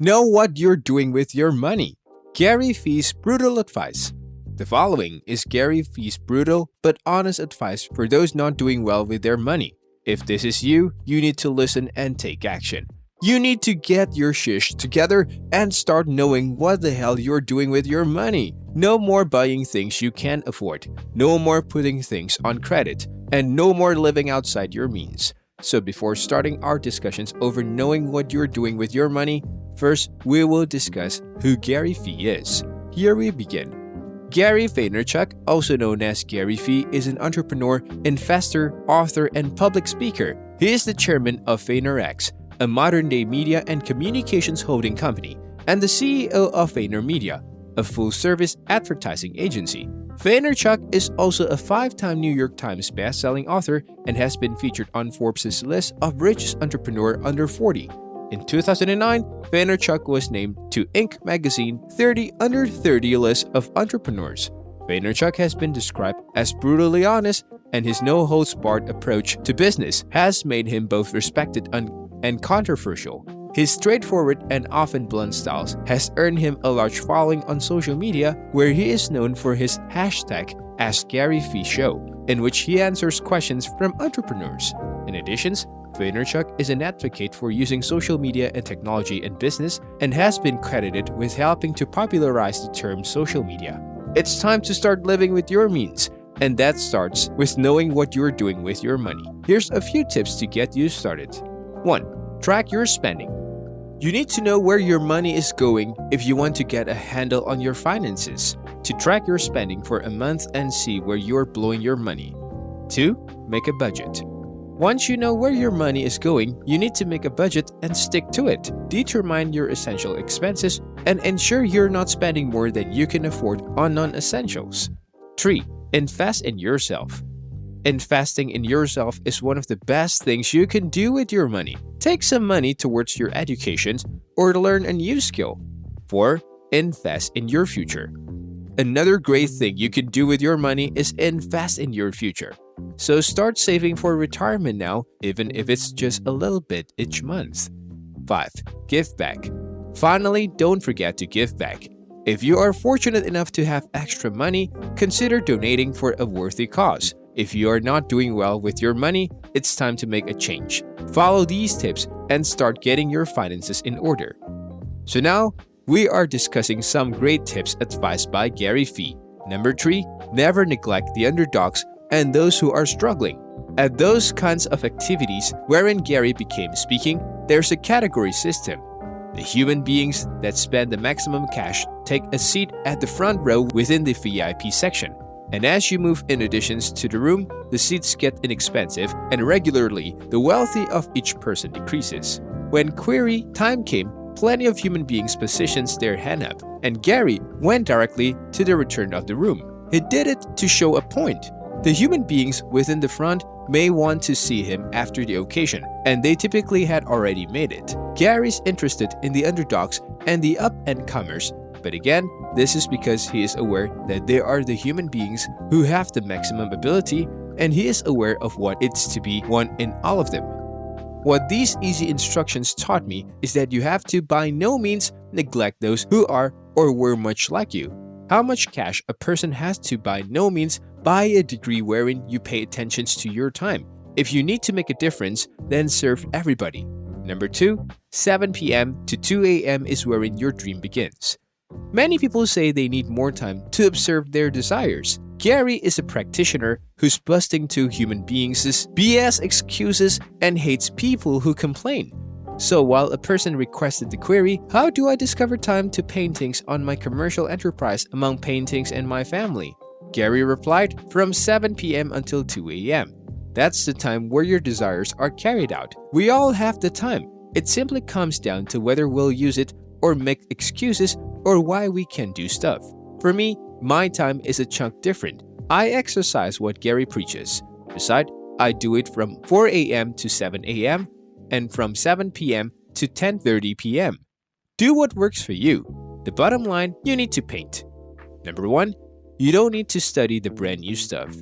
Know what you're doing with your money. GaryVee's brutal advice. The following is GaryVee's brutal but honest advice for those not doing well with their money. If this is you, you need to listen and take action. You need to get your shish together and start knowing what the hell you're doing with your money. No more buying things you can't afford. No more putting things on credit. And no more living outside your means. So before starting our discussions over knowing what you're doing with your money, first we will discuss who GaryVee is. Here we begin. Gary Vaynerchuk, also known as GaryVee, is an entrepreneur, investor, author, and public speaker. He is the chairman of VaynerX, a modern-day media and communications holding company, and the CEO of VaynerMedia, a full-service advertising agency. Vaynerchuk is also a 5-time New York Times best-selling author and has been featured on Forbes' list of richest entrepreneur under 40. In 2009, Vaynerchuk was named to Inc. magazine 30 under 30 list of entrepreneurs. Vaynerchuk has been described as brutally honest, and his no-holds-barred approach to business has made him both respected and controversial. His straightforward and often blunt styles has earned him a large following on social media, where he is known for his hashtag #AskGaryVeeShow, in which he answers questions from entrepreneurs. In addition, Vaynerchuk is an advocate for using social media and technology in business and has been credited with helping to popularize the term social media. It's time to start living with your means, and that starts with knowing what you're doing with your money. Here's a few tips to get you started. 1. Track your spending. You need to know where your money is going if you want to get a handle on your finances. To track your spending for a month and see where you're blowing your money. 2. Make a budget. Once you know where your money is going, you need to make a budget and stick to it. Determine your essential expenses and ensure you're not spending more than you can afford on non-essentials. 3. Invest in yourself. Investing in yourself is one of the best things you can do with your money. Take some money towards your education or learn a new skill. 4. Invest in your future. Another great thing you can do with your money is invest in your future. So start saving for retirement now, even if it's just a little bit each month. 5. Give back. Finally, don't forget to give back. If you are fortunate enough to have extra money, consider donating for a worthy cause. If you are not doing well with your money, it's time to make a change. Follow these tips and start getting your finances in order. So now, we are discussing some great tips advised by GaryVee. Number 3, never neglect the underdogs and those who are struggling. At those kinds of activities wherein Gary became speaking, there's a category system. The human beings that spend the maximum cash take a seat at the front row within the VIP section. And as you move in additions to the room, the seats get inexpensive, and regularly, the wealthy of each person decreases. When query time came, plenty of human beings positioned their hand up, and Gary went directly to the return of the room. He did it to show a point. The human beings within the front may want to see him after the occasion, and they typically had already made it. Gary's interested in the underdogs and the up-and-comers, but again, this is because he is aware that they are the human beings who have the maximum ability, and he is aware of what it's to be one in all of them. What these easy instructions taught me is that you have to by no means neglect those who are or were much like you. How much cash a person has to by no means buy a degree wherein you pay attention to your time. If you need to make a difference, then serve everybody. Number 2, 7 p.m. to 2 a.m. is wherein your dream begins. Many people say they need more time to observe their desires. Gary is a practitioner who's busting to human beings' BS excuses and hates people who complain. So while a person requested the query, how do I discover time to paintings on my commercial enterprise among paintings and my family? Gary replied, from 7 p.m. until 2 a.m. That's the time where your desires are carried out. We all have the time. It simply comes down to whether we'll use it or make excuses or why we can do stuff. For me, my time is a chunk different. I exercise what Gary preaches. Besides, I do it from 4 a.m. to 7 a.m. and from 7 p.m. to 10:30 p.m. Do what works for you. The bottom line, you need to paint. Number 1, you don't need to study the brand new stuff.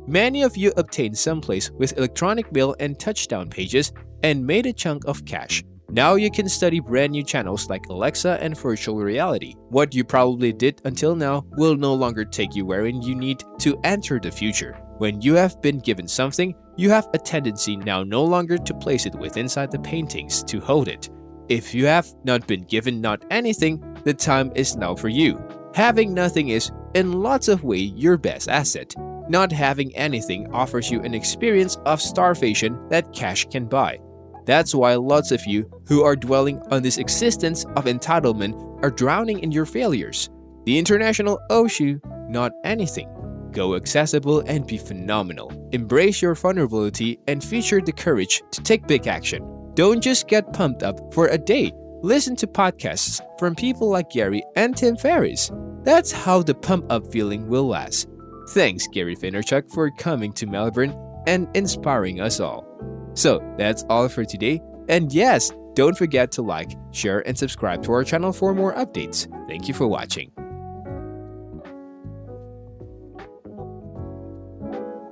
Many of you obtained someplace with electronic mail and touchdown pages and made a chunk of cash. Now you can study brand new channels like Alexa and virtual reality. What you probably did until now will no longer take you wherein you need to enter the future. When you have been given something, you have a tendency now no longer to place it with inside the paintings to hold it. If you have not been given not anything, the time is now for you. Having nothing is, in lots of ways, your best asset. Not having anything offers you an experience of starvation that cash can buy. That's why lots of you who are dwelling on this existence of entitlement are drowning in your failures. The international owes you not anything. Go accessible and be phenomenal. Embrace your vulnerability and feature the courage to take big action. Don't just get pumped up for a day. Listen to podcasts from people like Gary and Tim Ferriss. That's how the pump-up feeling will last. Thanks, Gary Vaynerchuk, for coming to Melbourne and inspiring us all. So, that's all for today. And yes, don't forget to like, share, and subscribe to our channel for more updates. Thank you for watching.